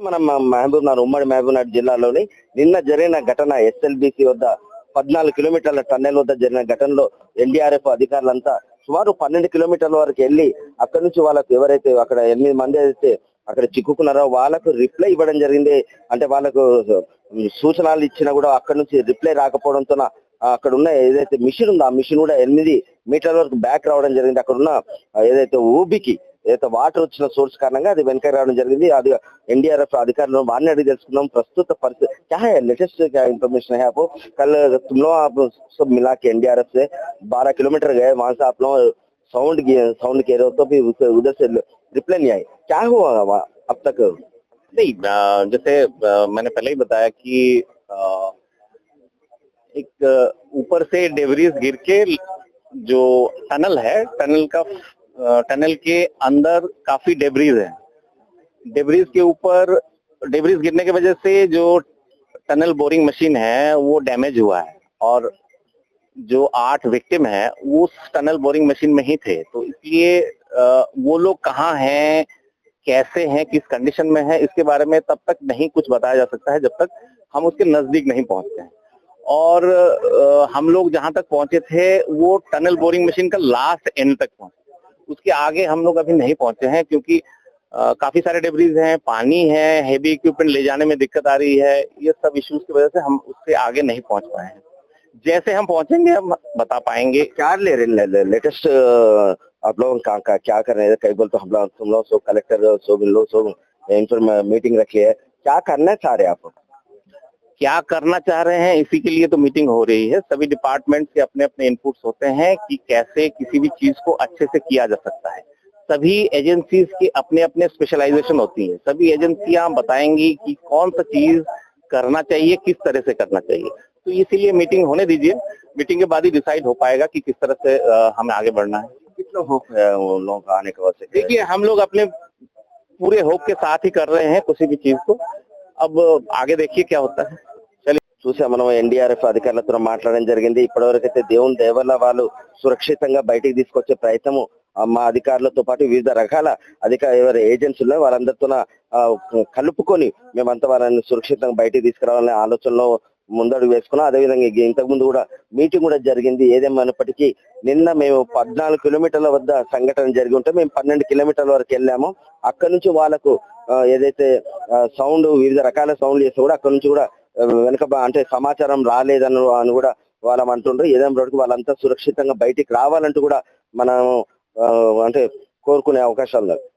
మనం మహబూబ్నగర్ ఉమ్మడి మహబూబ్నగర్ జిల్లాలోని నిన్న జరిగిన ఘటన ఎస్ఎల్బిసి వద్ద 14 కిలోమీటర్ల టన్నెల్ వద్ద జరిగిన ఘటనలో ఎన్డీఆర్ఎఫ్ అధికారులంతా సుమారు 12 కిలోమీటర్ల వరకు వెళ్ళి అక్కడి నుంచి వాళ్ళకు ఎవరైతే అక్కడ 8 మంది అయితే అక్కడ చిక్కుకున్నారో వాళ్ళకు రిప్లై ఇవ్వడం జరిగింది. అంటే వాళ్ళకు సూచనలు ఇచ్చినా కూడా అక్కడ నుంచి రిప్లై రాకపోవడంతో అక్కడ ఉన్న ఏదైతే మిషన్ ఉందో ఆ మిషన్ కూడా 8 మీటర్ల వరకు బ్యాక్ రావడం జరిగింది. అక్కడ ఉన్న ఏదైతే ఊబికి ఏదైతే వాటర్ వచ్చిన సోర్స్ కారణంగా అది వెనక రావడం జరిగింది. అది एनडीआरएफ अधिकारियों वारने अड़ी తెలుసుకుందాం प्रस्तुत परिस्थिति क्या है, लेटेस्ट क्या इन्फॉर्मेशन है आपको? कल तुम लोग आप सब मिला के एनडीआरएफ से 12 किलोमीटर गए, वहां से आप लोग साउंड कह रहे हो तो भी उधर से रिप्लाई नहीं आई, क्या हुआ अब तक? नहीं, जैसे मैंने पहले ही बताया कि एक ऊपर से डेब्रीज गिर के जो टनल है, टनल के अंदर काफी डेब्रीज है। डेब्रीज के ऊपर डेब्रीज गिरने की वजह से जो टनल बोरिंग मशीन है वो डैमेज हुआ है और जो 8 विक्टिम है वो उस टनल बोरिंग मशीन में ही थे। तो इसलिए वो लोग कहाँ हैं, कैसे हैं, किस कंडीशन में है, इसके बारे में तब तक नहीं कुछ बताया जा सकता है जब तक हम उसके नजदीक नहीं पहुंचते हैं। और हम लोग जहां तक पहुंचे थे वो टनल बोरिंग मशीन का लास्ट एंड तक पहुंचे, उसके आगे हम लोग अभी नहीं पहुंचे हैं क्योंकि काफी सारे डेब्रीज हैं, पानी है, हेवी इक्विपमेंट ले जाने में दिक्कत आ रही है। ये सब इश्यूज की वजह से हम उससे आगे नहीं पहुंच पाए हैं। जैसे हम पहुंचेंगे हम बता पाएंगे। क्या लेटेस्ट आप लोग क्या कर रहे हैं? कई बोल तो हम लोग तुम लोग सब कलेक्टर सब इन लोग सब मीटिंग रखी है, क्या करना चाह रहे हैं आप? क्या करना चाह रहे हैं इसी के लिए तो मीटिंग हो रही है। सभी डिपार्टमेंट के अपने अपने इनपुट्स होते हैं कि कैसे किसी भी चीज को अच्छे से किया जा सकता है। सभी एजेंसीज की अपने अपने स्पेशलाइजेशन होती है। सभी एजेंसियां बताएंगी कि कौन सा चीज करना चाहिए, किस तरह से करना चाहिए। तो इसीलिए मीटिंग होने दीजिए, मीटिंग के बाद ही डिसाइड हो पाएगा कि किस तरह से हमें आगे बढ़ना है। कितना होप है उन लोगों का आने के बाद से? देखिए, हम लोग अपने पूरे होप के साथ ही कर रहे हैं किसी भी चीज को। अब आगे देखिए क्या होता है। చూసా మనం ఎన్డీఆర్ఎఫ్ అధికారులతో మాట్లాడడం జరిగింది. ఇప్పటివరకైతే దేవుని దయ వల్ల వాళ్ళు సురక్షితంగా బయటికి తీసుకొచ్చే ప్రయత్నము మా అధికారులతో పాటు వివిధ రకాల ఎవరి ఏజెన్సీ ఉన్నాయో వాళ్ళందరితో కలుపుకొని మేమంతా వాళ్ళని సురక్షితంగా బయటికి తీసుకురావాలనే ఆలోచనలో ముందడుగు వేసుకున్నాం. అదేవిధంగా ఇంతకు ముందు కూడా మీటింగ్ కూడా జరిగింది. ఏదేమైనప్పటికీ నిన్న మేము 14 కిలోమీటర్ల వద్ద సంఘటన జరిగి ఉంటే మేము 12 కిలోమీటర్ల వరకు వెళ్ళాము. అక్కడ నుంచి వాళ్ళకు ఏదైతే సౌండ్ వివిధ రకాల సౌండ్ చేస్తే కూడా అక్కడ నుంచి కూడా వెనక అంటే సమాచారం రాలేదని అని కూడా వాళ్ళం అంటుండ్రు. ఏదైనా రోజుకు వాళ్ళంతా సురక్షితంగా బయటికి రావాలంటూ కూడా మనం అంటే కోరుకునే అవకాశాలు ఉన్నాయి.